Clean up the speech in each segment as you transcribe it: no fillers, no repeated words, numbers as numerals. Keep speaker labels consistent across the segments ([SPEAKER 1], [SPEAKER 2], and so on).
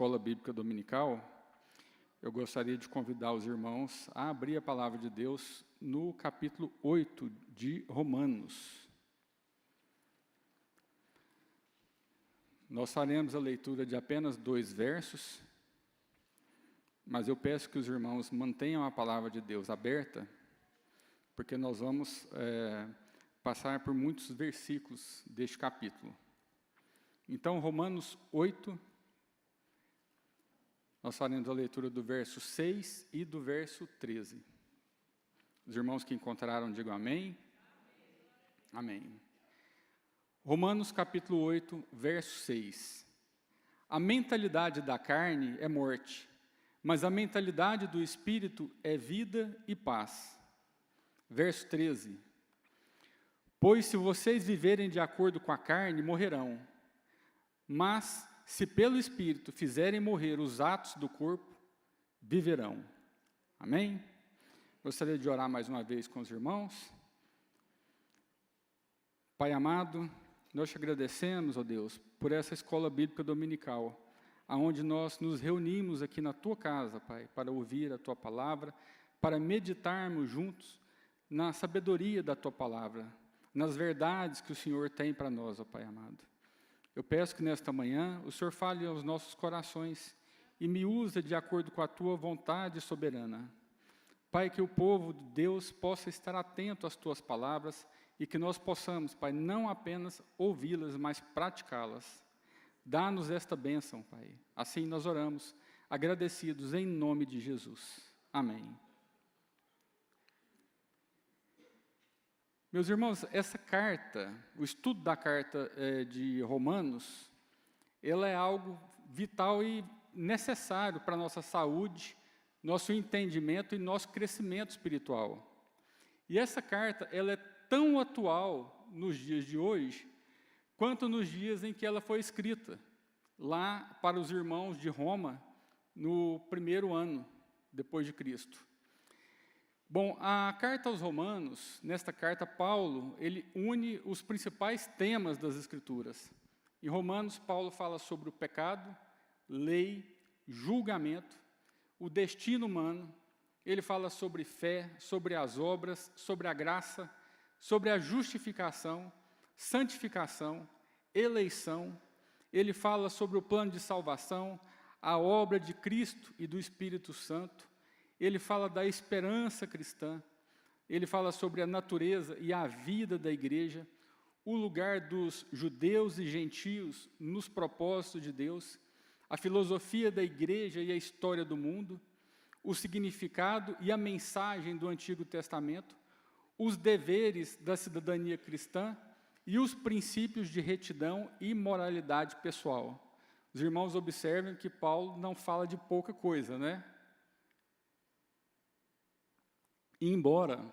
[SPEAKER 1] Escola Bíblica Dominical, eu gostaria de convidar os irmãos a abrir a palavra de Deus no capítulo 8 de Romanos. Nós faremos a leitura de apenas 2 versos, mas eu peço que os irmãos mantenham a palavra de Deus aberta, porque nós vamos passar por muitos versículos deste capítulo. Então, Romanos 8, nós faremos a leitura do verso 6 e do verso 13. Os irmãos que encontraram, digam amém. Amém. Romanos capítulo 8, verso 6. A mentalidade da carne é morte, mas a mentalidade do Espírito é vida e paz. Verso 13. Pois se vocês viverem de acordo com a carne, morrerão. Mas se pelo Espírito fizerem morrer os atos do corpo, viverão. Amém? Gostaria de orar mais uma vez com os irmãos. Pai amado, nós te agradecemos, ó Deus, por essa escola bíblica dominical, aonde nós nos reunimos aqui na tua casa, Pai, para ouvir a tua palavra, para meditarmos juntos na sabedoria da tua palavra, nas verdades que o Senhor tem para nós, ó Pai amado. Eu peço que nesta manhã o Senhor fale aos nossos corações e me use de acordo com a tua vontade soberana. Pai, que o povo de Deus possa estar atento às tuas palavras e que nós possamos, Pai, não apenas ouvi-las, mas praticá-las. Dá-nos esta bênção, Pai. Assim nós oramos, agradecidos em nome de Jesus. Amém. Meus irmãos, essa carta, o estudo da carta de Romanos, ela é algo vital e necessário para a nossa saúde, nosso entendimento e nosso crescimento espiritual. E essa carta, ela é tão atual nos dias de hoje, quanto nos dias em que ela foi escrita, lá para os irmãos de Roma, no primeiro ano depois de Cristo. Bom, a carta aos Romanos, nesta carta, Paulo, ele une os principais temas das Escrituras. Em Romanos, Paulo fala sobre o pecado, lei, julgamento, o destino humano, ele fala sobre fé, sobre as obras, sobre a graça, sobre a justificação, santificação, eleição, ele fala sobre o plano de salvação, a obra de Cristo e do Espírito Santo, ele fala da esperança cristã, ele fala sobre a natureza e a vida da igreja, o lugar dos judeus e gentios nos propósitos de Deus, a filosofia da igreja e a história do mundo, o significado e a mensagem do Antigo Testamento, os deveres da cidadania cristã e os princípios de retidão e moralidade pessoal. Os irmãos observem que Paulo não fala de pouca coisa, né? E embora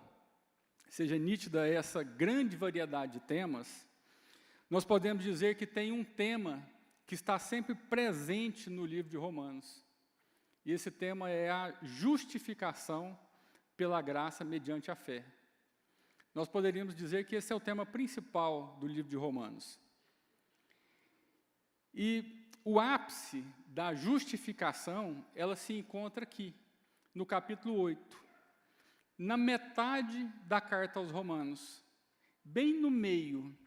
[SPEAKER 1] seja nítida essa grande variedade de temas, nós podemos dizer que tem um tema que está sempre presente no livro de Romanos. E esse tema é a justificação pela graça mediante a fé. Nós poderíamos dizer que esse é o tema principal do livro de Romanos. E o ápice da justificação, ela se encontra aqui, no capítulo 8. Na metade da carta aos Romanos, bem no meio.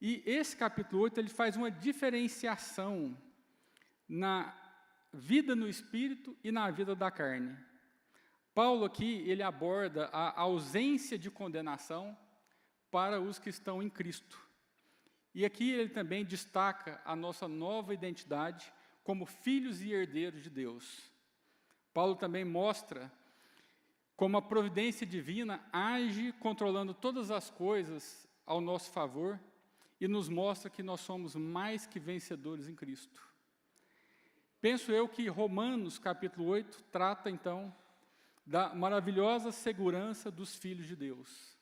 [SPEAKER 1] E esse capítulo 8, ele faz uma diferenciação na vida no Espírito e na vida da carne. Paulo aqui, ele aborda a ausência de condenação para os que estão em Cristo. E aqui ele também destaca a nossa nova identidade como filhos e herdeiros de Deus. Paulo também mostra como a providência divina age controlando todas as coisas ao nosso favor e nos mostra que nós somos mais que vencedores em Cristo. Penso eu que Romanos, capítulo 8, trata, então, da maravilhosa segurança dos filhos de Deus.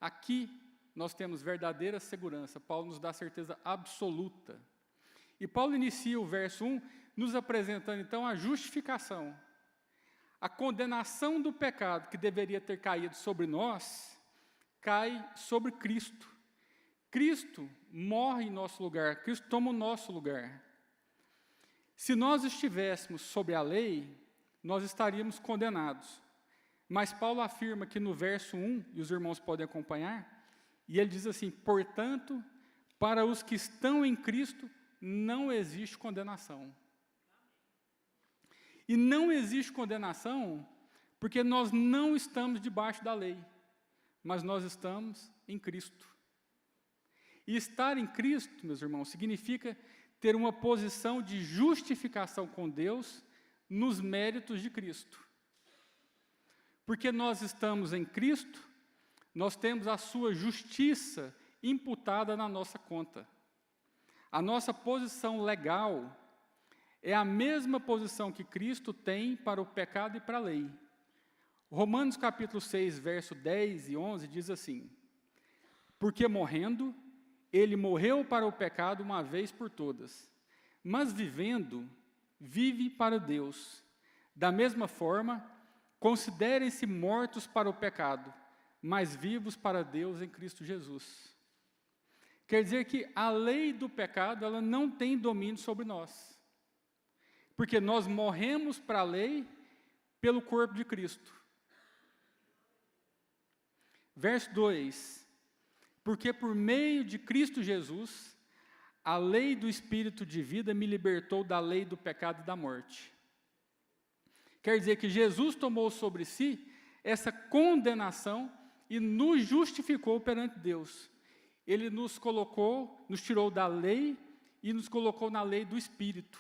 [SPEAKER 1] Aqui nós temos verdadeira segurança, Paulo nos dá certeza absoluta. E Paulo inicia o verso 1, nos apresentando, então, a justificação. A condenação do pecado que deveria ter caído sobre nós, cai sobre Cristo. Cristo morre em nosso lugar, Cristo toma o nosso lugar. Se nós estivéssemos sob a lei, nós estaríamos condenados. Mas Paulo afirma que no verso 1, e os irmãos podem acompanhar, e ele diz assim: portanto, para os que estão em Cristo, não existe condenação. E não existe condenação porque nós não estamos debaixo da lei, mas nós estamos em Cristo. E estar em Cristo, meus irmãos, significa ter uma posição de justificação com Deus nos méritos de Cristo. Porque nós estamos em Cristo, nós temos a sua justiça imputada na nossa conta. A nossa posição legal é a mesma posição que Cristo tem para o pecado e para a lei. Romanos capítulo 6, verso 10 e 11 diz assim: porque morrendo, ele morreu para o pecado uma vez por todas, mas vivendo, vive para Deus. Da mesma forma, considerem-se mortos para o pecado, mas vivos para Deus em Cristo Jesus. Quer dizer que a lei do pecado, ela não tem domínio sobre nós. Porque nós morremos para a lei pelo corpo de Cristo. Verso 2: porque por meio de Cristo Jesus, a lei do Espírito de vida me libertou da lei do pecado e da morte. Quer dizer que Jesus tomou sobre si essa condenação e nos justificou perante Deus. Ele nos colocou, nos tirou da lei e nos colocou na lei do Espírito.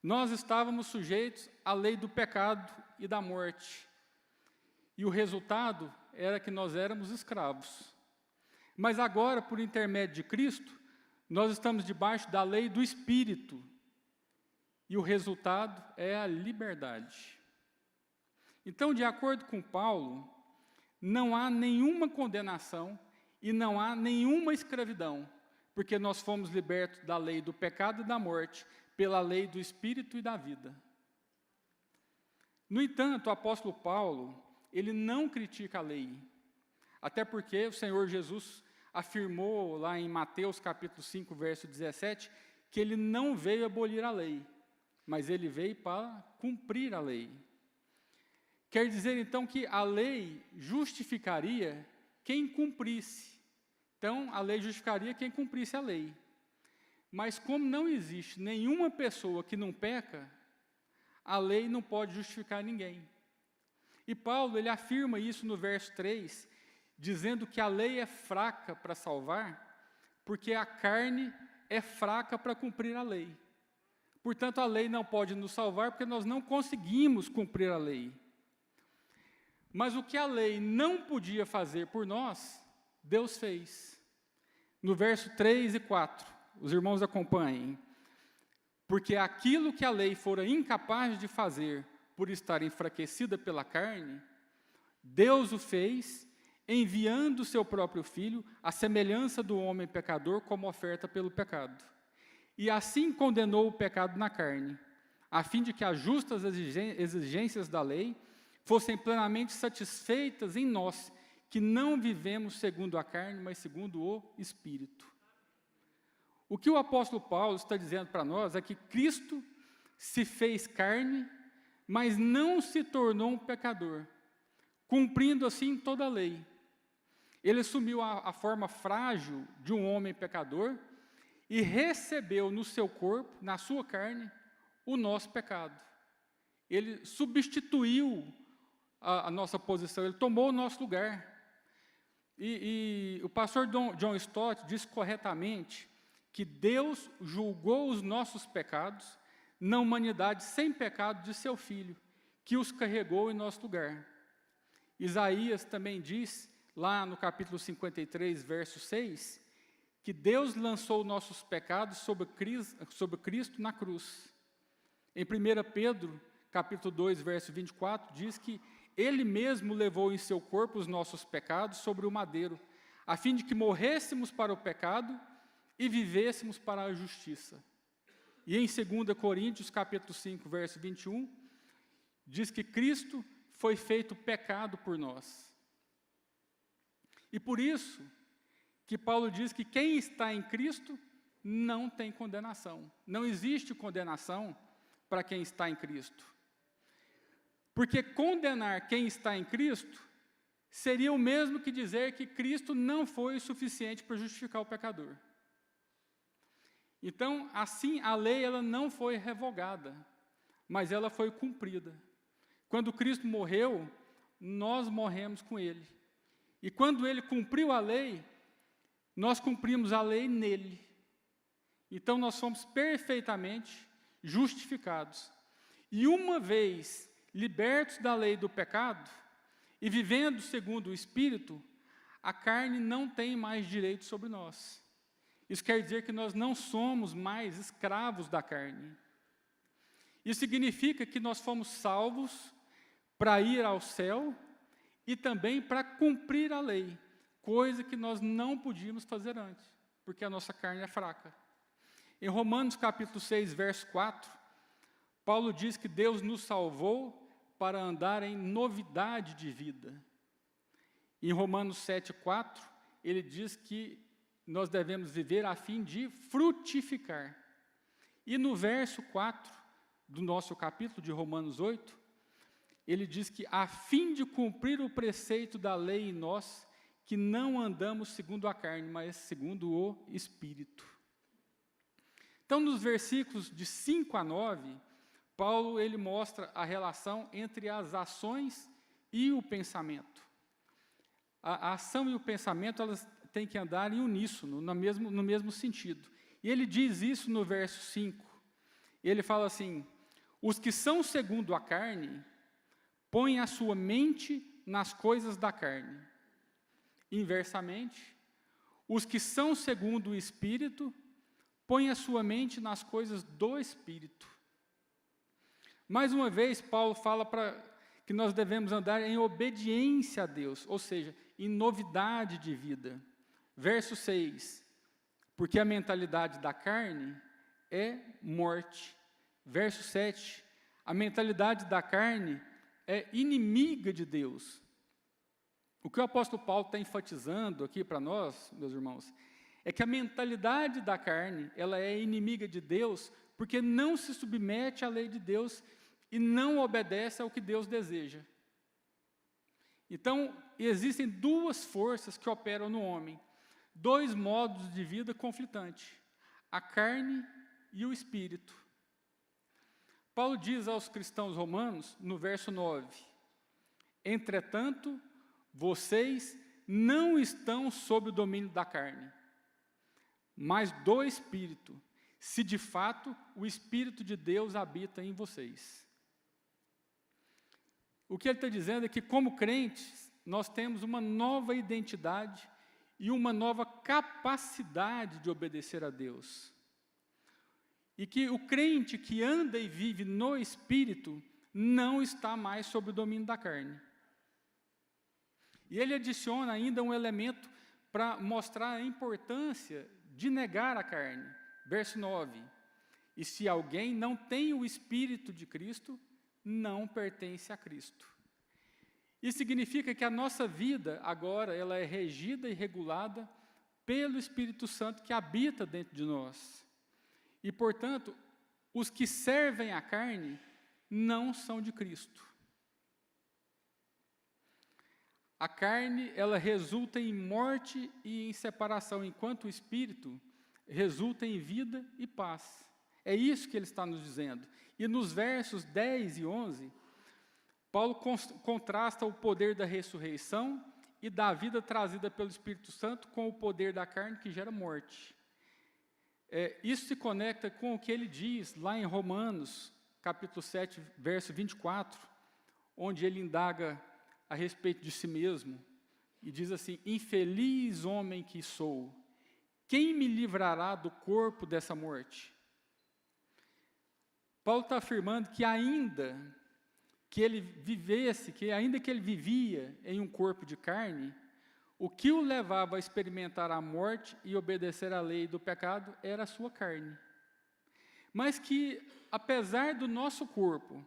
[SPEAKER 1] Nós estávamos sujeitos à lei do pecado e da morte. E o resultado era que nós éramos escravos. Mas agora, por intermédio de Cristo, nós estamos debaixo da lei do Espírito. E o resultado é a liberdade. Então, de acordo com Paulo, não há nenhuma condenação e não há nenhuma escravidão, porque nós fomos libertos da lei do pecado e da morte, pela lei do Espírito e da vida. No entanto, o apóstolo Paulo, ele não critica a lei, até porque o Senhor Jesus afirmou lá em Mateus capítulo 5, verso 17, que ele não veio abolir a lei, mas ele veio para cumprir a lei. Quer dizer então que a lei justificaria quem cumprisse. Então, a lei justificaria quem cumprisse a lei. Mas como não existe nenhuma pessoa que não peca, a lei não pode justificar ninguém. E Paulo, ele afirma isso no verso 3, dizendo que a lei é fraca para salvar, porque a carne é fraca para cumprir a lei. Portanto, a lei não pode nos salvar, porque nós não conseguimos cumprir a lei. Mas o que a lei não podia fazer por nós, Deus fez. No verso 3 e 4, os irmãos acompanhem. Porque aquilo que a lei fora incapaz de fazer por estar enfraquecida pela carne, Deus o fez, enviando o seu próprio Filho, à semelhança do homem pecador, como oferta pelo pecado. E assim condenou o pecado na carne, a fim de que as justas exigências da lei fossem plenamente satisfeitas em nós, que não vivemos segundo a carne, mas segundo o Espírito. O que o apóstolo Paulo está dizendo para nós é que Cristo se fez carne, mas não se tornou um pecador, cumprindo assim toda a lei. Ele assumiu a forma frágil de um homem pecador e recebeu no seu corpo, na sua carne, o nosso pecado. Ele substituiu a nossa posição, ele tomou o nosso lugar. E o pastor John Stott diz corretamente que Deus julgou os nossos pecados na humanidade sem pecado de seu Filho, que os carregou em nosso lugar. Isaías também diz, lá no capítulo 53, verso 6, que Deus lançou nossos pecados sobre Cristo na cruz. Em 1 Pedro, capítulo 2, verso 24, diz que Ele mesmo levou em seu corpo os nossos pecados sobre o madeiro, a fim de que morrêssemos para o pecado e vivêssemos para a justiça. E em 2 Coríntios, capítulo 5, verso 21, diz que Cristo foi feito pecado por nós. E por isso que Paulo diz que quem está em Cristo não tem condenação. Não existe condenação para quem está em Cristo. Porque condenar quem está em Cristo seria o mesmo que dizer que Cristo não foi o suficiente para justificar o pecador. Então, assim, a lei ela não foi revogada, mas ela foi cumprida. Quando Cristo morreu, nós morremos com Ele. E quando Ele cumpriu a lei, nós cumprimos a lei nele. Então, nós somos perfeitamente justificados. E uma vez libertos da lei do pecado e vivendo segundo o Espírito, a carne não tem mais direito sobre nós. Isso quer dizer que nós não somos mais escravos da carne. Isso significa que nós fomos salvos para ir ao céu e também para cumprir a lei, coisa que nós não podíamos fazer antes, porque a nossa carne é fraca. Em Romanos capítulo 6, verso 4, Paulo diz que Deus nos salvou para andar em novidade de vida. Em Romanos 7,4, ele diz que nós devemos viver a fim de frutificar. E no verso 4 do nosso capítulo de Romanos 8, ele diz que a fim de cumprir o preceito da lei em nós, que não andamos segundo a carne, mas segundo o Espírito. Então, nos versículos de 5 a 9, Paulo ele mostra a relação entre as ações e o pensamento. A ação e o pensamento elas têm que andar em uníssono, no mesmo sentido. E ele diz isso no verso 5. Ele fala assim: os que são segundo a carne, põem a sua mente nas coisas da carne. Inversamente, os que são segundo o Espírito, põem a sua mente nas coisas do Espírito. Mais uma vez, Paulo fala que nós devemos andar em obediência a Deus, ou seja, em novidade de vida. Verso 6, porque a mentalidade da carne é morte. Verso 7, a mentalidade da carne é inimiga de Deus. O que o apóstolo Paulo está enfatizando aqui para nós, meus irmãos, é que a mentalidade da carne, ela é inimiga de Deus, porque não se submete à lei de Deus e não obedece ao que Deus deseja. Então, existem duas forças que operam no homem, dois modos de vida conflitantes, a carne e o espírito. Paulo diz aos cristãos romanos, no verso 9, entretanto, vocês não estão sob o domínio da carne, mas do Espírito, se de fato o Espírito de Deus habita em vocês. O que ele está dizendo é que, como crentes, nós temos uma nova identidade e uma nova capacidade de obedecer a Deus. E que o crente que anda e vive no Espírito não está mais sob o domínio da carne. E ele adiciona ainda um elemento para mostrar a importância de negar a carne. Verso 9. E se alguém não tem o Espírito de Cristo, não pertence a Cristo. Isso significa que a nossa vida agora ela é regida e regulada pelo Espírito Santo que habita dentro de nós. E, portanto, os que servem à carne não são de Cristo. A carne, ela resulta em morte e em separação, enquanto o Espírito resulta em vida e paz. É isso que ele está nos dizendo. E nos versos 10 e 11, Paulo contrasta o poder da ressurreição e da vida trazida pelo Espírito Santo com o poder da carne que gera morte. Isso se conecta com o que ele diz lá em Romanos, capítulo 7, verso 24, onde ele indaga a respeito de si mesmo, e diz assim: infeliz homem que sou, quem me livrará do corpo dessa morte? Paulo está afirmando que ainda que ele vivia em um corpo de carne, o que o levava a experimentar a morte e obedecer à lei do pecado era a sua carne. Mas que, apesar do nosso corpo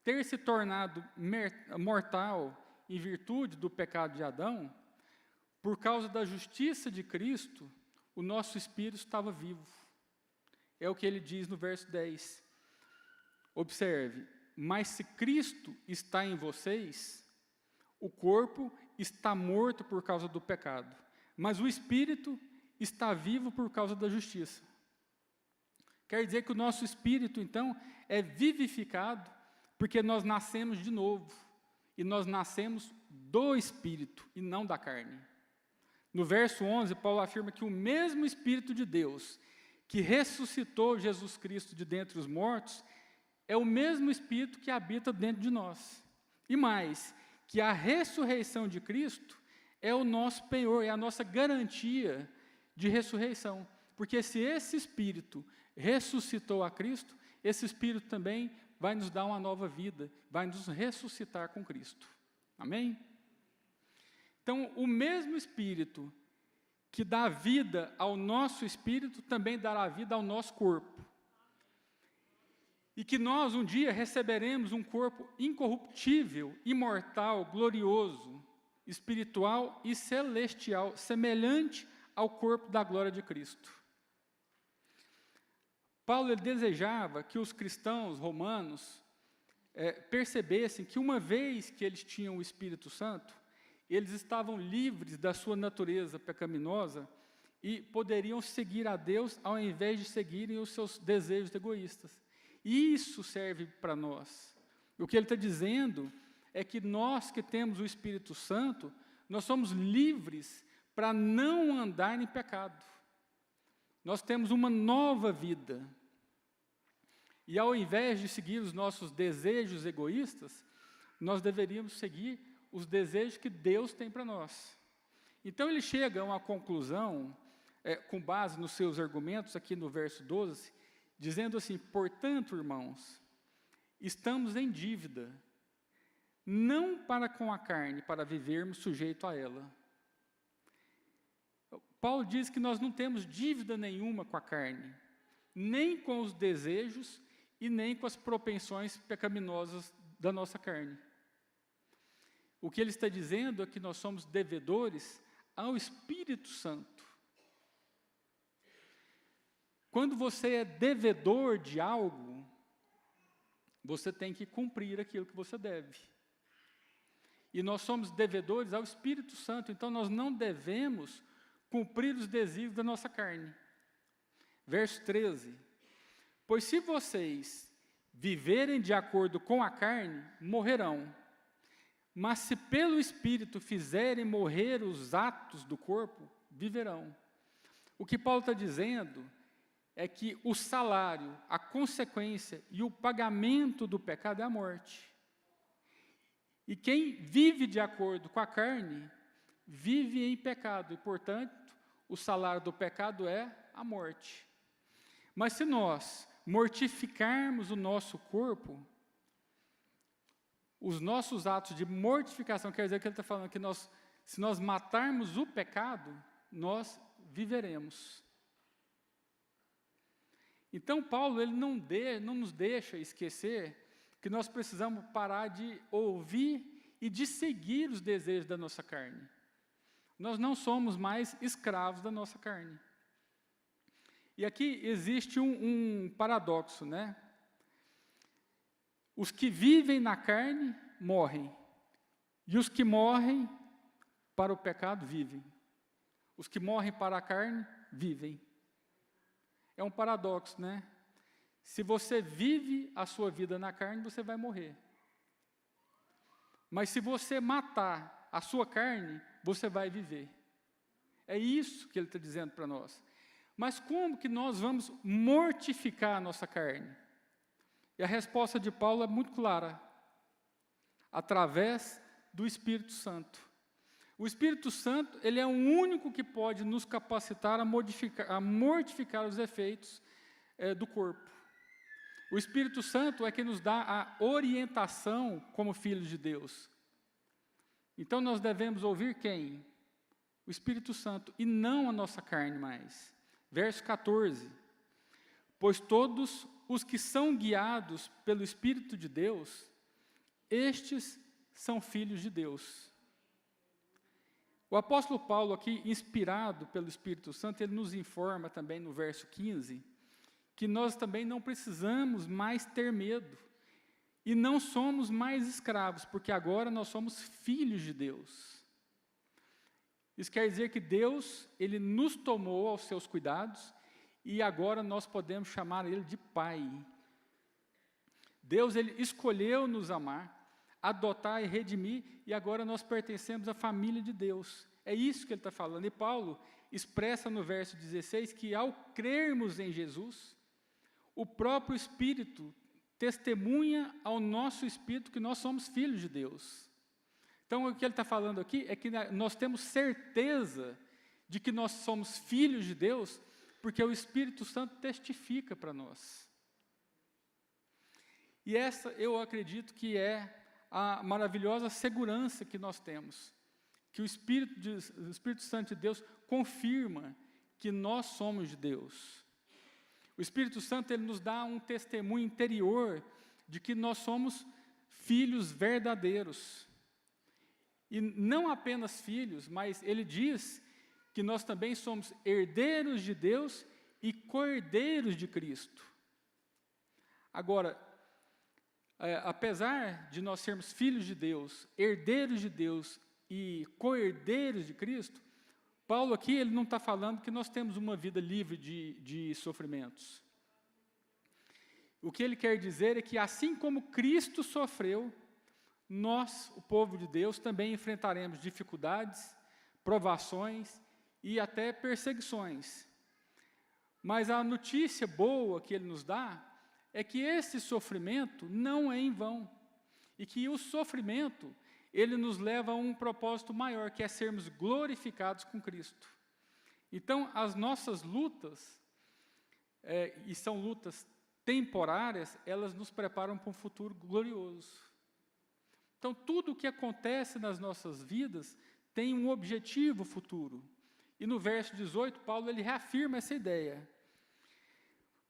[SPEAKER 1] ter se tornado mortal em virtude do pecado de Adão, por causa da justiça de Cristo, o nosso espírito estava vivo. é o que ele diz no verso 10. Observe, mas se Cristo está em vocês, o corpo está morto por causa do pecado, mas o espírito está vivo por causa da justiça. Quer dizer que o nosso espírito, então, é vivificado porque nós nascemos de novo. E nós nascemos do Espírito e não da carne. No verso 11, Paulo afirma que o mesmo Espírito de Deus que ressuscitou Jesus Cristo de dentre os mortos é o mesmo Espírito que habita dentro de nós. E mais, que a ressurreição de Cristo é o nosso penhor, é a nossa garantia de ressurreição. Porque se esse Espírito ressuscitou a Cristo, esse Espírito também vai nos dar uma nova vida, vai nos ressuscitar com Cristo. Amém? Então, o mesmo Espírito que dá vida ao nosso espírito, também dará vida ao nosso corpo. E que nós, um dia, receberemos um corpo incorruptível, imortal, glorioso, espiritual e celestial, semelhante ao corpo da glória de Cristo. Paulo ele desejava que os cristãos romanos percebessem que uma vez que eles tinham o Espírito Santo, eles estavam livres da sua natureza pecaminosa e poderiam seguir a Deus ao invés de seguirem os seus desejos egoístas. E isso serve para nós. O que ele está dizendo é que nós que temos o Espírito Santo, nós somos livres para não andar em pecado. Nós temos uma nova vida. E ao invés de seguir os nossos desejos egoístas, nós deveríamos seguir os desejos que Deus tem para nós. Então ele chega a uma conclusão, com base nos seus argumentos, aqui no verso 12, dizendo assim: portanto, irmãos, estamos em dívida, não para com a carne, para vivermos sujeito a ela. Paulo diz que nós não temos dívida nenhuma com a carne, nem com os desejos e nem com as propensões pecaminosas da nossa carne. O que ele está dizendo é que nós somos devedores ao Espírito Santo. Quando você é devedor de algo, você tem que cumprir aquilo que você deve. E nós somos devedores ao Espírito Santo, então nós não devemos cumprir os desígnios da nossa carne. Verso 13. Pois se vocês viverem de acordo com a carne, morrerão. Mas se pelo Espírito fizerem morrer os atos do corpo, viverão. O que Paulo está dizendo é que o salário, a consequência e o pagamento do pecado é a morte. E quem vive de acordo com a carne, vive em pecado. E, portanto, o salário do pecado é a morte. Mas se nós mortificarmos o nosso corpo, os nossos atos de mortificação, quer dizer que ele está falando que se nós matarmos o pecado, nós viveremos. Então, Paulo ele não nos deixa esquecer que nós precisamos parar de ouvir e de seguir os desejos da nossa carne. Nós não somos mais escravos da nossa carne. E aqui existe um paradoxo, né? Os que vivem na carne morrem, e os que morrem para o pecado vivem. Os que morrem para a carne vivem. É um paradoxo, né? Se você vive a sua vida na carne, você vai morrer. Mas se você matar a sua carne, você vai viver. É isso que ele está dizendo para nós. Mas como que nós vamos mortificar a nossa carne? E a resposta de Paulo é muito clara. Através do Espírito Santo. O Espírito Santo, ele é o único que pode nos capacitar a mortificar os efeitos do corpo. O Espírito Santo é quem nos dá a orientação como filhos de Deus. Então nós devemos ouvir quem? O Espírito Santo, e não a nossa carne mais. Verso 14. Pois todos os que são guiados pelo Espírito de Deus, estes são filhos de Deus. O apóstolo Paulo aqui, inspirado pelo Espírito Santo, ele nos informa também no verso 15, que nós também não precisamos mais ter medo. E não somos mais escravos, porque agora nós somos filhos de Deus. Isso quer dizer que Deus, Ele nos tomou aos seus cuidados, e agora nós podemos chamar Ele de Pai. Deus, Ele escolheu nos amar, adotar e redimir, e agora nós pertencemos à família de Deus. É isso que ele está falando. E Paulo expressa no verso 16 que ao crermos em Jesus, o próprio Espírito testemunha ao nosso espírito que nós somos filhos de Deus. Então, o que ele está falando aqui é que nós temos certeza de que nós somos filhos de Deus, porque o Espírito Santo testifica para nós. E essa, eu acredito que é a maravilhosa segurança que nós temos, que o Espírito Santo de Deus confirma que nós somos de Deus. O Espírito Santo, ele nos dá um testemunho interior de que nós somos filhos verdadeiros. E não apenas filhos, mas ele diz que nós também somos herdeiros de Deus e co-herdeiros de Cristo. Agora, apesar de nós sermos filhos de Deus, herdeiros de Deus e co-herdeiros de Cristo, Paulo aqui ele não está falando que nós temos uma vida livre de sofrimentos. O que ele quer dizer é que assim como Cristo sofreu, nós, o povo de Deus, também enfrentaremos dificuldades, provações e até perseguições. Mas a notícia boa que ele nos dá é que esse sofrimento não é em vão, e que o sofrimento, ele nos leva a um propósito maior, que é sermos glorificados com Cristo. Então, as nossas lutas, e são lutas temporárias, elas nos preparam para um futuro glorioso. Então, tudo o que acontece nas nossas vidas tem um objetivo futuro. E no verso 18, Paulo ele reafirma essa ideia.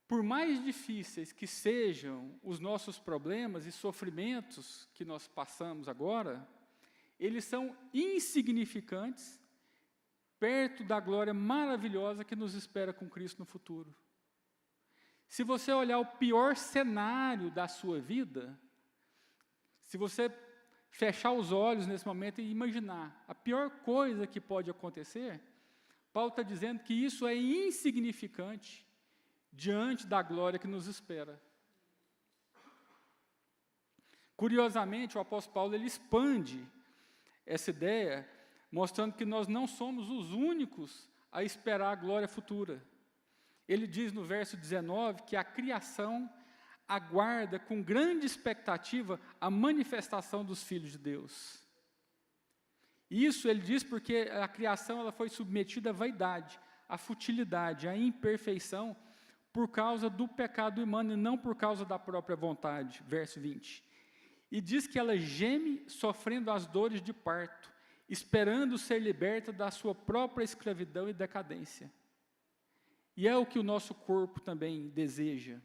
[SPEAKER 1] Por mais difíceis que sejam os nossos problemas e sofrimentos que nós passamos agora, eles são insignificantes perto da glória maravilhosa que nos espera com Cristo no futuro. Se você olhar o pior cenário da sua vida, se você fechar os olhos nesse momento e imaginar a pior coisa que pode acontecer, Paulo está dizendo que isso é insignificante diante da glória que nos espera. Curiosamente, o apóstolo Paulo ele expande essa ideia, mostrando que nós não somos os únicos a esperar a glória futura. Ele diz no verso 19 que a criação aguarda com grande expectativa a manifestação dos filhos de Deus. Isso ele diz porque a criação ela foi submetida à vaidade, à futilidade, à imperfeição, por causa do pecado humano e não por causa da própria vontade. Verso 20. E diz que ela geme sofrendo as dores de parto, esperando ser liberta da sua própria escravidão e decadência. E é o que o nosso corpo também deseja.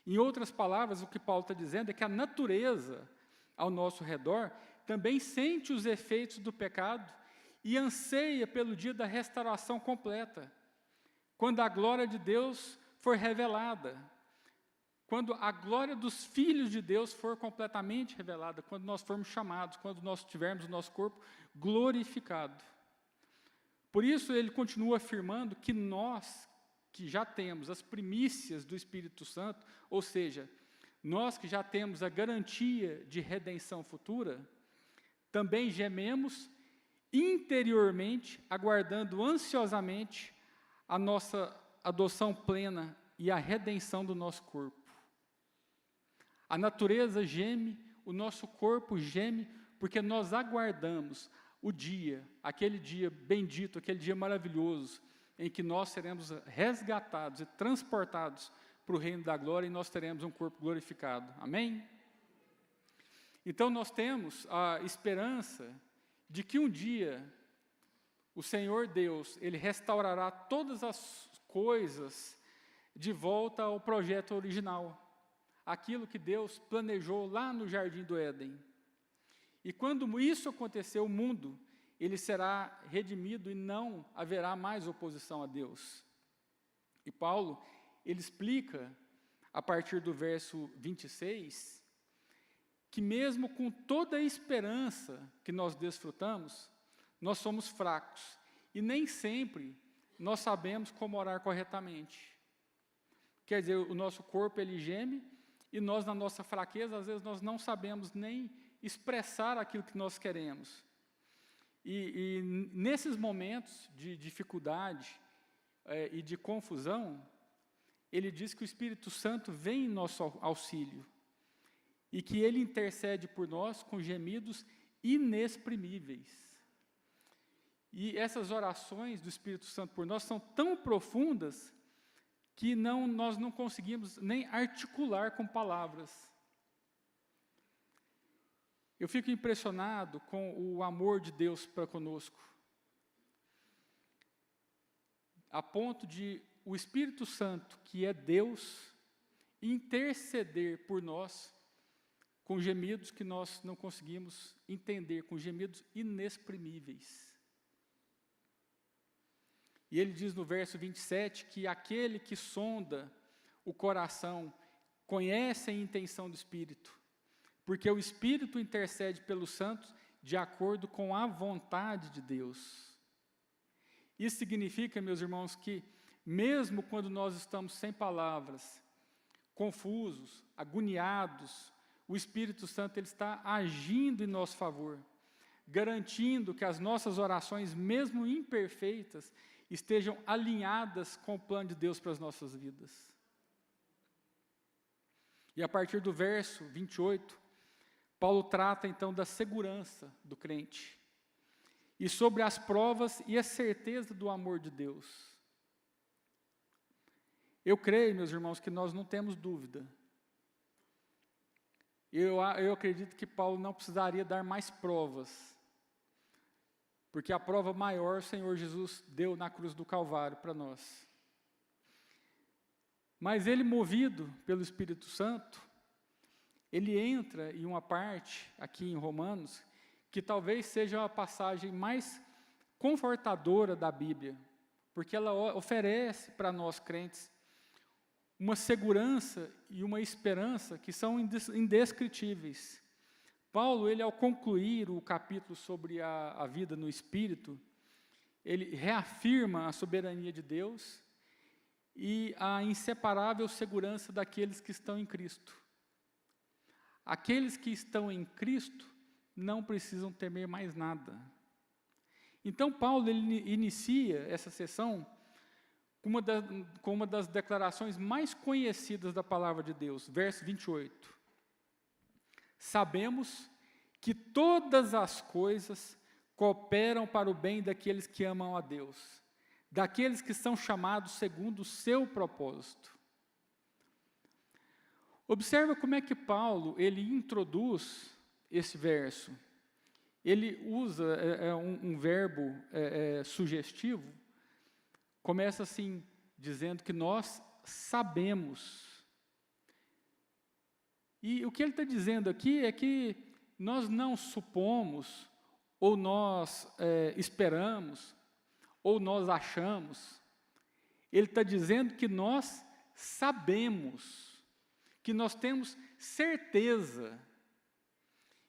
[SPEAKER 1] Em outras palavras, o que Paulo está dizendo é que a natureza ao nosso redor também sente os efeitos do pecado e anseia pelo dia da restauração completa, quando a glória de Deus for revelada, quando a glória dos filhos de Deus for completamente revelada, quando nós formos chamados, quando nós tivermos o nosso corpo glorificado. Por isso ele continua afirmando que nós, que já temos as primícias do Espírito Santo, ou seja, nós que já temos a garantia de redenção futura, também gememos interiormente, aguardando ansiosamente a nossa adoção plena e a redenção do nosso corpo. A natureza geme, o nosso corpo geme, porque nós aguardamos o dia, aquele dia bendito, aquele dia maravilhoso, em que nós seremos resgatados e transportados para o reino da glória e nós teremos um corpo glorificado. Amém? Então nós temos a esperança de que um dia o Senhor Deus, Ele restaurará todas as coisas de volta ao projeto original, aquilo que Deus planejou lá no Jardim do Éden. E quando isso acontecer, o mundo, ele será redimido e não haverá mais oposição a Deus. E Paulo, ele explica, a partir do verso 26, que mesmo com toda a esperança que nós desfrutamos, nós somos fracos, e nem sempre nós sabemos como orar corretamente. Quer dizer, o nosso corpo, ele geme, e nós, na nossa fraqueza, às vezes nós não sabemos nem expressar aquilo que nós queremos. E nesses momentos de dificuldade e de confusão, ele diz que o Espírito Santo vem em nosso auxílio, e que ele intercede por nós com gemidos inexprimíveis. E essas orações do Espírito Santo por nós são tão profundas que nós não conseguimos nem articular com palavras. Eu fico impressionado com o amor de Deus para conosco, a ponto de o Espírito Santo, que é Deus, interceder por nós com gemidos que nós não conseguimos entender, com gemidos inexprimíveis. E ele diz no verso 27 que aquele que sonda o coração conhece a intenção do Espírito, porque o Espírito intercede pelos santos de acordo com a vontade de Deus. Isso significa, meus irmãos, que mesmo quando nós estamos sem palavras, confusos, agoniados, o Espírito Santo ele está agindo em nosso favor, garantindo que as nossas orações, mesmo imperfeitas, estejam alinhadas com o plano de Deus para as nossas vidas. E a partir do verso 28, Paulo trata então da segurança do crente, e sobre as provas e a certeza do amor de Deus. Eu creio, meus irmãos, que nós não temos dúvida. Eu acredito que Paulo não precisaria dar mais provas, porque a prova maior o Senhor Jesus deu na cruz do Calvário para nós. Mas ele, movido pelo Espírito Santo, ele entra em uma parte, aqui em Romanos, que talvez seja a passagem mais confortadora da Bíblia, porque ela oferece para nós crentes uma segurança e uma esperança que são indescritíveis. Paulo, ele ao concluir o capítulo sobre a vida no Espírito, ele reafirma a soberania de Deus e a inseparável segurança daqueles que estão em Cristo. Aqueles que estão em Cristo não precisam temer mais nada. Então, Paulo ele inicia essa sessão com uma das declarações mais conhecidas da palavra de Deus, verso 28. Sabemos que todas as coisas cooperam para o bem daqueles que amam a Deus, daqueles que são chamados segundo o seu propósito. Observa como é que Paulo ele introduz esse verso. Ele usa um verbo sugestivo. Começa assim, dizendo que nós sabemos. E o que ele está dizendo aqui é que nós não supomos, ou nós esperamos, ou nós achamos. Ele está dizendo que nós sabemos, que nós temos certeza.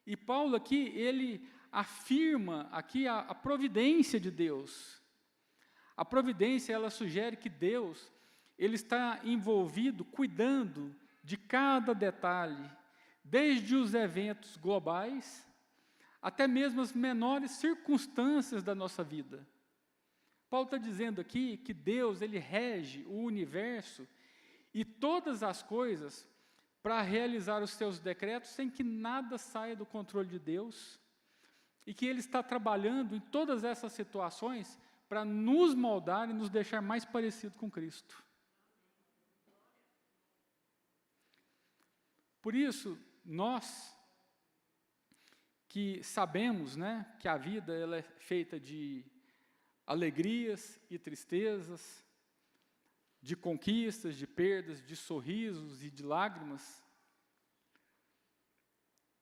[SPEAKER 1] E Paulo aqui, ele afirma aqui a providência de Deus. A providência, ela sugere que Deus, ele está envolvido, cuidando de cada detalhe, desde os eventos globais, até mesmo as menores circunstâncias da nossa vida. Paulo está dizendo aqui que Deus, ele rege o universo e todas as coisas para realizar os seus decretos sem que nada saia do controle de Deus, e que ele está trabalhando em todas essas situações para nos moldar e nos deixar mais parecido com Cristo. Por isso, nós que sabemos, que a vida ela é feita de alegrias e tristezas, de conquistas, de perdas, de sorrisos e de lágrimas,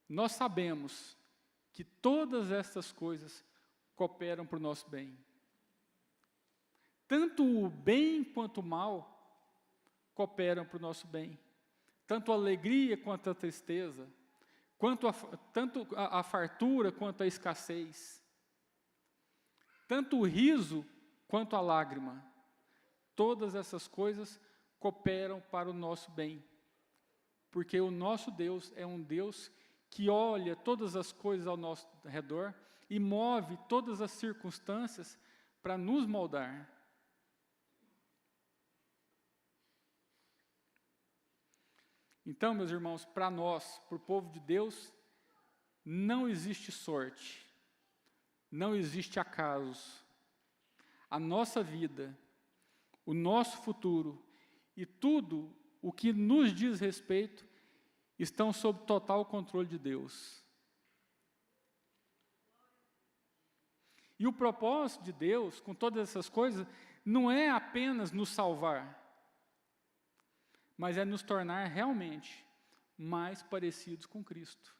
[SPEAKER 1] nós sabemos que todas essas coisas cooperam para o nosso bem. Tanto o bem quanto o mal cooperam para o nosso bem. Tanto a alegria quanto a tristeza, tanto a fartura quanto a escassez, tanto o riso quanto a lágrima. Todas essas coisas cooperam para o nosso bem, porque o nosso Deus é um Deus que olha todas as coisas ao nosso redor e move todas as circunstâncias para nos moldar. Então, meus irmãos, para nós, para o povo de Deus, não existe sorte, não existe acaso. A nossa vida, o nosso futuro e tudo o que nos diz respeito estão sob total controle de Deus. E o propósito de Deus, com todas essas coisas, não é apenas nos salvar, mas é nos tornar realmente mais parecidos com Cristo.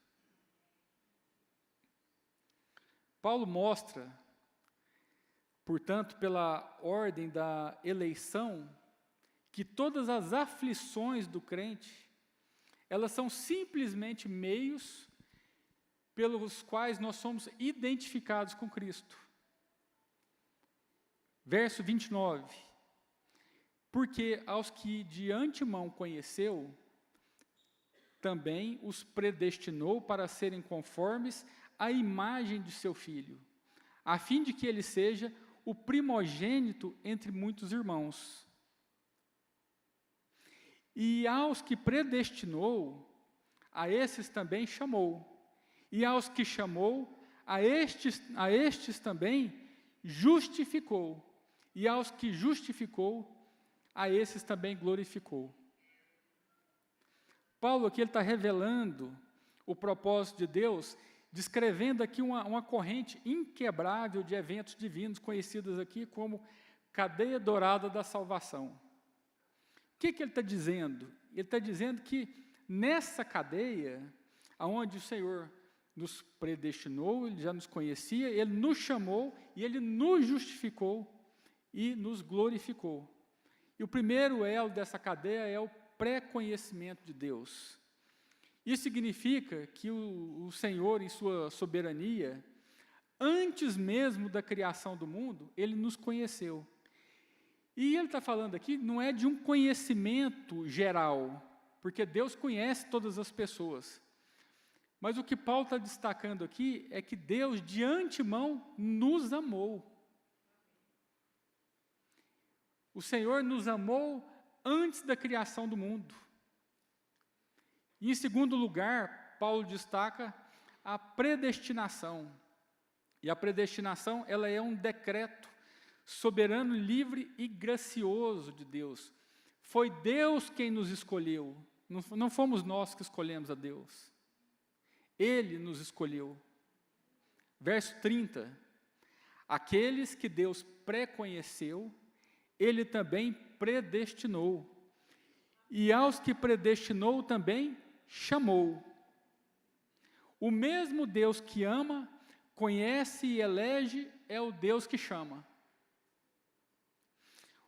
[SPEAKER 1] Paulo mostra, portanto, pela ordem da eleição, que todas as aflições do crente, elas são simplesmente meios pelos quais nós somos identificados com Cristo. Verso 29. Porque aos que de antemão conheceu, também os predestinou para serem conformes à imagem de seu Filho, a fim de que ele seja o primogênito entre muitos irmãos. E aos que predestinou, a esses também chamou. E aos que chamou, a estes também justificou. E aos que justificou, a esses também glorificou. Paulo aqui está revelando o propósito de Deus, descrevendo aqui uma corrente inquebrável de eventos divinos, conhecidas aqui como cadeia dourada da salvação. O que ele está dizendo? Ele está dizendo que nessa cadeia, onde o Senhor nos predestinou, Ele já nos conhecia, Ele nos chamou e Ele nos justificou e nos glorificou. E o primeiro elo dessa cadeia é o pré-conhecimento de Deus. Isso significa que o Senhor, em sua soberania, antes mesmo da criação do mundo, Ele nos conheceu. E Ele está falando aqui, não é de um conhecimento geral, porque Deus conhece todas as pessoas. Mas o que Paulo está destacando aqui é que Deus, de antemão, nos amou. O Senhor nos amou antes da criação do mundo. E, em segundo lugar, Paulo destaca a predestinação. E a predestinação, ela é um decreto soberano, livre e gracioso de Deus. Foi Deus quem nos escolheu, não fomos nós que escolhemos a Deus. Ele nos escolheu. Verso 30. Aqueles que Deus pré-conheceu, Ele também predestinou. E aos que predestinou também chamou. O mesmo Deus que ama, conhece e elege, é o Deus que chama.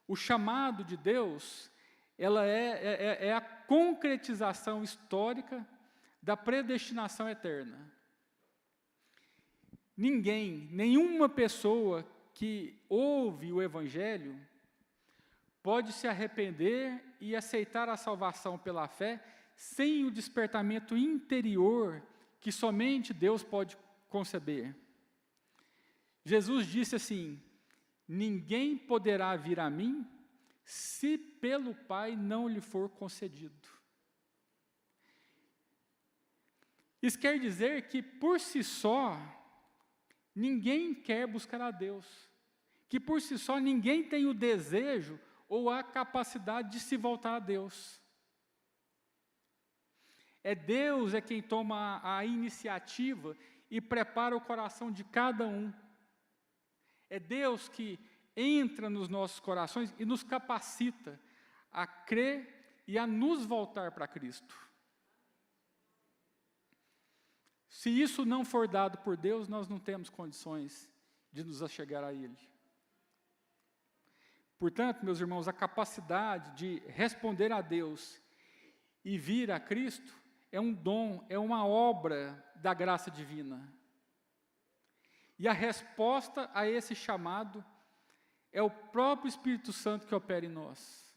[SPEAKER 1] O chamado de Deus, ela é a concretização histórica da predestinação eterna. Nenhuma pessoa que ouve o Evangelho pode se arrepender e aceitar a salvação pela fé sem o despertamento interior que somente Deus pode conceber. Jesus disse assim: ninguém poderá vir a mim se pelo Pai não lhe for concedido. Isso quer dizer que, por si só, ninguém quer buscar a Deus. Que, por si só, ninguém tem o desejo ou a capacidade de se voltar a Deus. É Deus quem toma a iniciativa e prepara o coração de cada um. É Deus que entra nos nossos corações e nos capacita a crer e a nos voltar para Cristo. Se isso não for dado por Deus, nós não temos condições de nos achegar a Ele. Portanto, meus irmãos, a capacidade de responder a Deus e vir a Cristo é um dom, é uma obra da graça divina. E a resposta a esse chamado é o próprio Espírito Santo que opera em nós.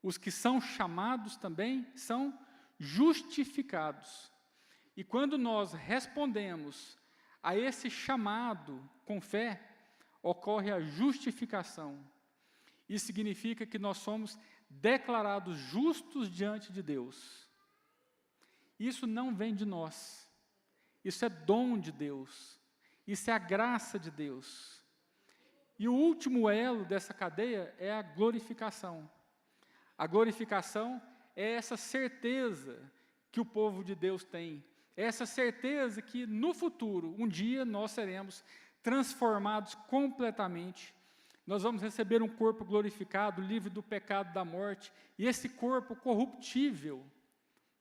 [SPEAKER 1] Os que são chamados também são justificados. E quando nós respondemos a esse chamado com fé, ocorre a justificação. Isso significa que nós somos declarados justos diante de Deus. Isso não vem de nós. Isso é dom de Deus. Isso é a graça de Deus. E o último elo dessa cadeia é a glorificação. A glorificação é essa certeza que o povo de Deus tem. É essa certeza que no futuro, um dia, nós seremos transformados completamente. Nós vamos receber um corpo glorificado, livre do pecado da morte, e esse corpo corruptível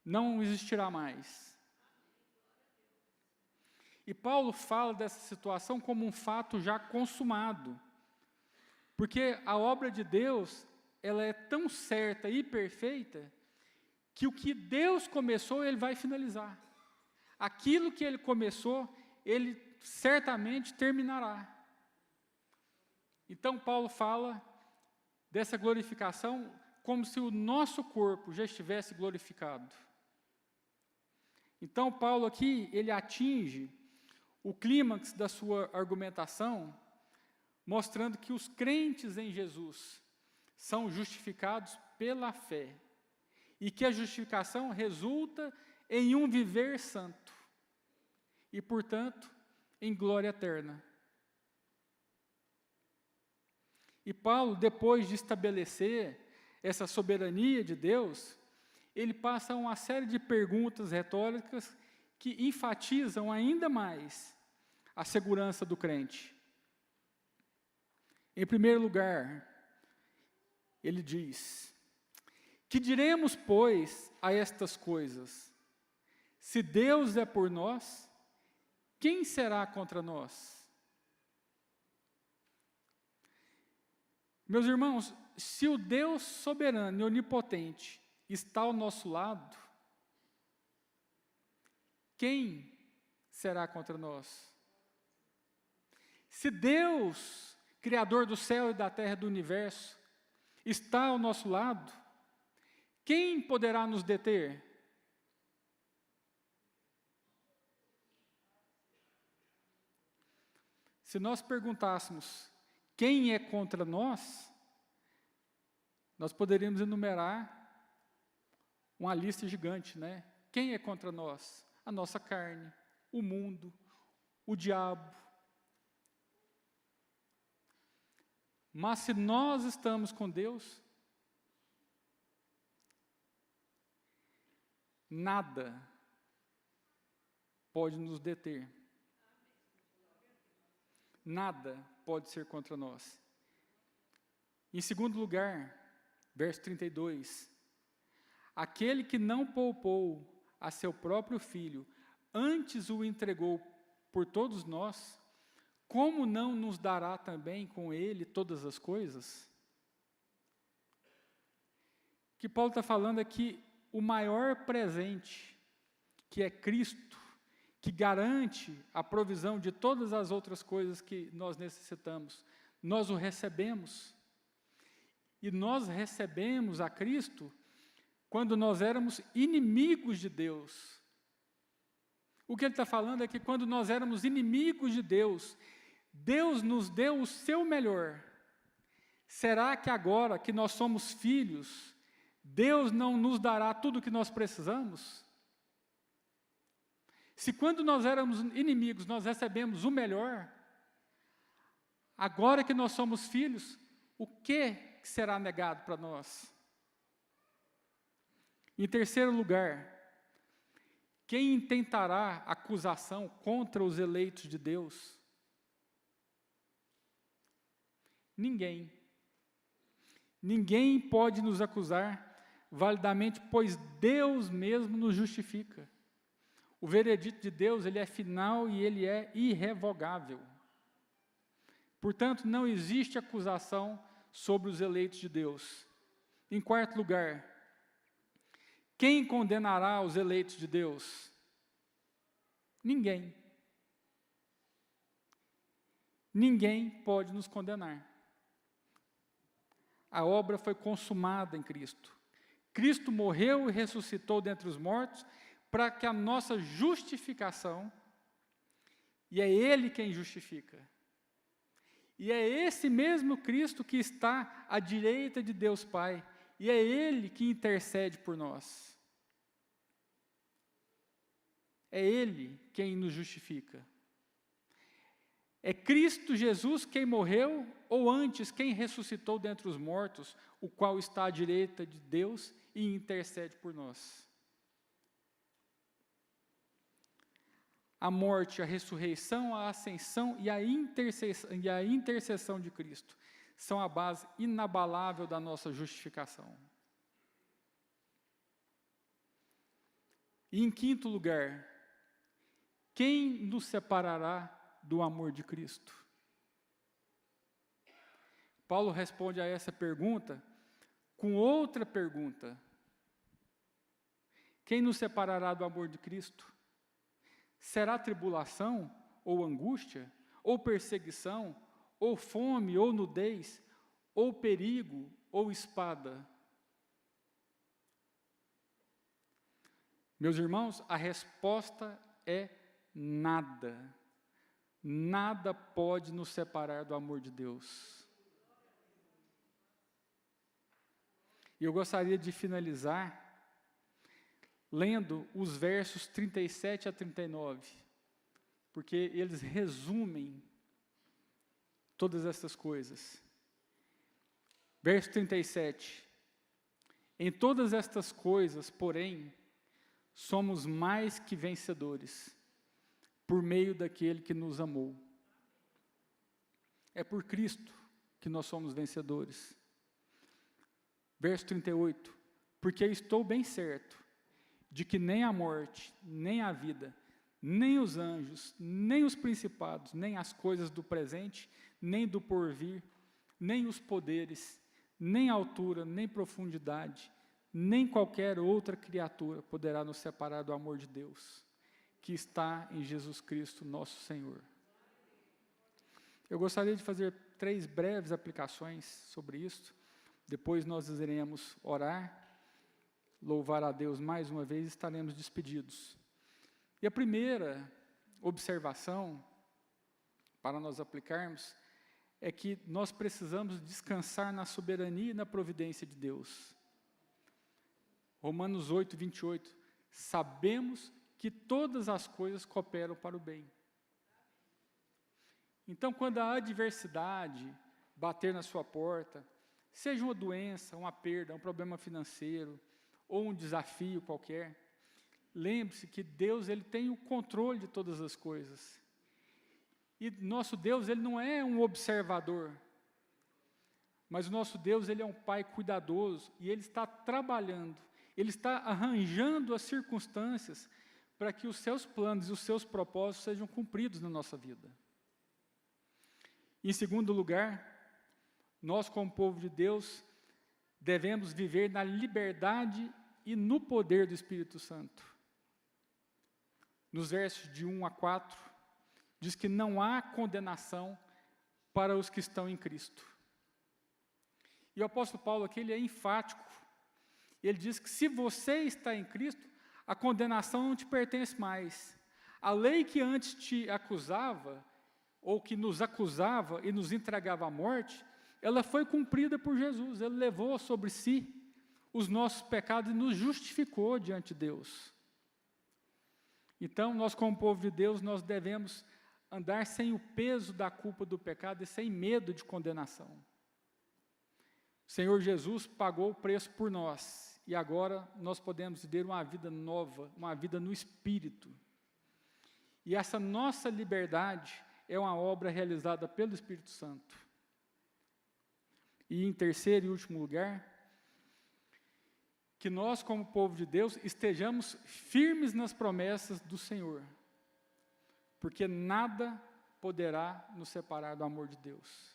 [SPEAKER 1] não existirá mais. E Paulo fala dessa situação como um fato já consumado, porque a obra de Deus, ela é tão certa e perfeita, que o que Deus começou, Ele vai finalizar. Aquilo que Ele começou, Ele certamente terminará. Então, Paulo fala dessa glorificação como se o nosso corpo já estivesse glorificado. Então, Paulo aqui, ele atinge o clímax da sua argumentação, mostrando que os crentes em Jesus são justificados pela fé, e que a justificação resulta em um viver santo, e, portanto, em glória eterna. E Paulo, depois de estabelecer essa soberania de Deus, ele passa uma série de perguntas retóricas que enfatizam ainda mais a segurança do crente. Em primeiro lugar, ele diz: que diremos, pois, a estas coisas? Se Deus é por nós, quem será contra nós? Meus irmãos, se o Deus soberano e onipotente está ao nosso lado, quem será contra nós? Se Deus, Criador do céu e da terra e do universo, está ao nosso lado, quem poderá nos deter? Se nós perguntássemos quem é contra nós, nós poderíamos enumerar uma lista gigante, né? Quem é contra nós? A nossa carne, o mundo, o diabo. Mas se nós estamos com Deus, nada pode nos deter. Nada pode ser contra nós. Em segundo lugar, verso 32, aquele que não poupou a seu próprio filho, antes o entregou por todos nós, como não nos dará também com ele todas as coisas? O que Paulo está falando é que o maior presente, que é Cristo, que garante a provisão de todas as outras coisas que nós necessitamos, nós o recebemos. E nós recebemos a Cristo quando nós éramos inimigos de Deus. O que ele está falando é que quando nós éramos inimigos de Deus, Deus nos deu o seu melhor. Será que agora que nós somos filhos, Deus não nos dará tudo o que nós precisamos? Se quando nós éramos inimigos, nós recebemos o melhor, agora que nós somos filhos, o que será negado para nós? Em terceiro lugar, quem intentará acusação contra os eleitos de Deus? Ninguém. Ninguém pode nos acusar validamente, pois Deus mesmo nos justifica. O veredito de Deus, ele é final e ele é irrevogável. Portanto, não existe acusação sobre os eleitos de Deus. Em quarto lugar, quem condenará os eleitos de Deus? Ninguém. Ninguém pode nos condenar. A obra foi consumada em Cristo. Cristo morreu e ressuscitou dentre os mortos para que a nossa justificação, e é Ele quem justifica. E é esse mesmo Cristo que está à direita de Deus Pai, e é Ele que intercede por nós. É Ele quem nos justifica. É Cristo Jesus quem morreu, ou antes, quem ressuscitou dentre os mortos, o qual está à direita de Deus e intercede por nós. A morte, a ressurreição, a ascensão e a intercessão de Cristo são a base inabalável da nossa justificação. E em quinto lugar, quem nos separará do amor de Cristo? Paulo responde a essa pergunta com outra pergunta. Quem nos separará do amor de Cristo? Será tribulação, ou angústia, ou perseguição, ou fome, ou nudez, ou perigo, ou espada? Meus irmãos, a resposta é nada. Nada pode nos separar do amor de Deus. E eu gostaria de finalizar lendo os versos 37 a 39, porque eles resumem todas essas coisas. Verso 37. Em todas estas coisas, porém, somos mais que vencedores, por meio daquele que nos amou. É por Cristo que nós somos vencedores. Verso 38. Porque estou bem certo de que nem a morte, nem a vida, nem os anjos, nem os principados, nem as coisas do presente, nem do porvir, nem os poderes, nem altura, nem profundidade, nem qualquer outra criatura poderá nos separar do amor de Deus, que está em Jesus Cristo, nosso Senhor. Eu gostaria de fazer 3 breves aplicações sobre isso, depois nós iremos orar, louvar a Deus mais uma vez e estaremos despedidos. E a primeira observação, para nós aplicarmos, é que nós precisamos descansar na soberania e na providência de Deus. Romanos 8, 28, sabemos que todas as coisas cooperam para o bem. Então, quando a adversidade bater na sua porta, seja uma doença, uma perda, um problema financeiro, ou um desafio qualquer, lembre-se que Deus, Ele tem o controle de todas as coisas. E nosso Deus, Ele não é um observador, mas o nosso Deus, Ele é um Pai cuidadoso, e Ele está trabalhando, Ele está arranjando as circunstâncias para que os seus planos e os seus propósitos sejam cumpridos na nossa vida. Em segundo lugar, nós como povo de Deus, devemos viver na liberdade e no poder do Espírito Santo. Nos versos de 1 a 4, diz que não há condenação para os que estão em Cristo. E o apóstolo Paulo aqui, ele é enfático. Ele diz que se você está em Cristo, a condenação não te pertence mais. A lei que antes te acusava, ou que nos acusava e nos entregava à morte, ela foi cumprida por Jesus. Ele levou sobre si os nossos pecados e nos justificou diante de Deus. Então, nós como povo de Deus, nós devemos andar sem o peso da culpa do pecado e sem medo de condenação. O Senhor Jesus pagou o preço por nós, e agora nós podemos viver uma vida nova, uma vida no Espírito. E essa nossa liberdade é uma obra realizada pelo Espírito Santo. E em terceiro e último lugar, que nós como povo de Deus estejamos firmes nas promessas do Senhor, porque nada poderá nos separar do amor de Deus.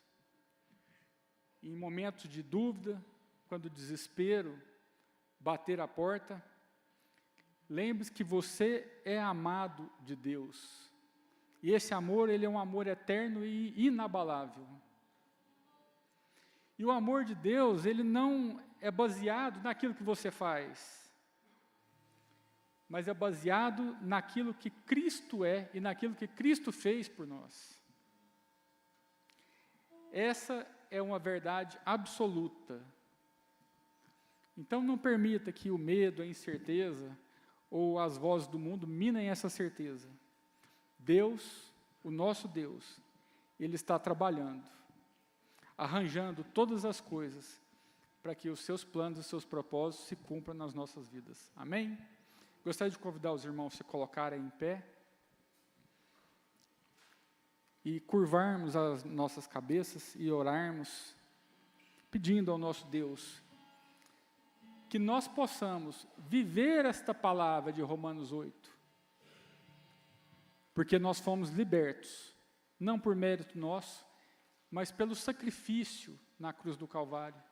[SPEAKER 1] Em momentos de dúvida, quando o desespero bater a porta, lembre-se que você é amado de Deus. E esse amor, ele é um amor eterno e inabalável. E o amor de Deus, ele não é baseado naquilo que você faz, mas é baseado naquilo que Cristo é e naquilo que Cristo fez por nós. Essa é uma verdade absoluta. Então não permita que o medo, a incerteza ou as vozes do mundo minem essa certeza. Deus, o nosso Deus, Ele está trabalhando, arranjando todas as coisas para que os seus planos e os seus propósitos se cumpram nas nossas vidas. Amém? Gostaria de convidar os irmãos a se colocarem em pé e curvarmos as nossas cabeças e orarmos, pedindo ao nosso Deus que nós possamos viver esta palavra de Romanos 8, porque nós fomos libertos, não por mérito nosso, mas pelo sacrifício na cruz do Calvário.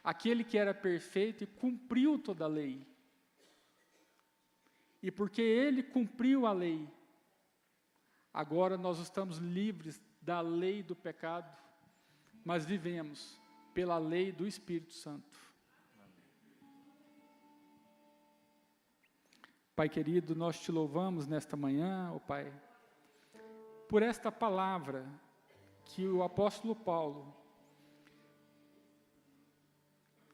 [SPEAKER 1] Aquele que era perfeito e cumpriu toda a lei. E porque Ele cumpriu a lei, agora nós estamos livres da lei do pecado, mas vivemos pela lei do Espírito Santo. Pai querido, nós te louvamos nesta manhã, ó Pai, por esta palavra que o apóstolo Paulo,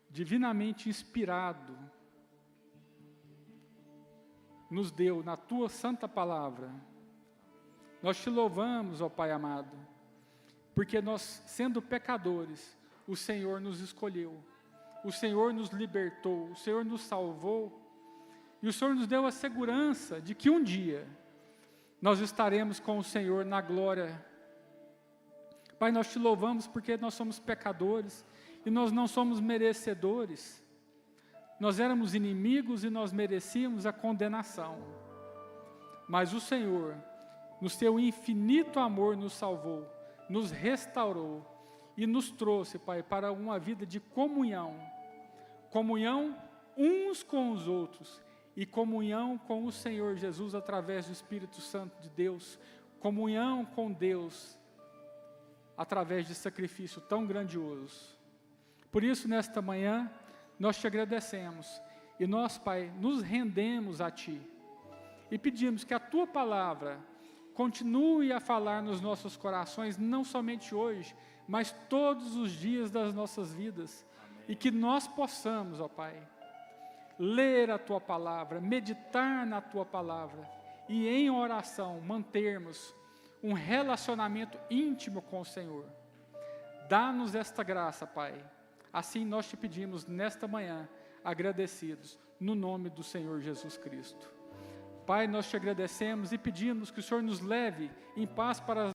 [SPEAKER 1] divinamente inspirado, nos deu na tua santa palavra. Nós te louvamos, ó Pai amado, porque nós, sendo pecadores, o Senhor nos escolheu, o Senhor nos libertou, o Senhor nos salvou, e o Senhor nos deu a segurança de que um dia nós estaremos com o Senhor na glória. Pai, nós te louvamos porque nós somos pecadores e nós não somos merecedores. Nós éramos inimigos e nós merecíamos a condenação. Mas o Senhor, no seu infinito amor, nos salvou, nos restaurou e nos trouxe, Pai, para uma vida de comunhão. Comunhão uns com os outros e comunhão com o Senhor Jesus através do Espírito Santo de Deus. Comunhão com Deus através de sacrifício tão grandioso. Por isso, nesta manhã, nós te agradecemos e nós, Pai, nos rendemos a Ti e pedimos que a Tua palavra continue a falar nos nossos corações, não somente hoje, mas todos os dias das nossas vidas. Amém. E que nós possamos, ó Pai, ler a Tua palavra, meditar na Tua palavra e em oração mantermos um relacionamento íntimo com o Senhor. Dá-nos esta graça, Pai. Assim nós te pedimos nesta manhã, agradecidos, no nome do Senhor Jesus Cristo. Pai, nós te agradecemos e pedimos que o Senhor nos leve em paz para as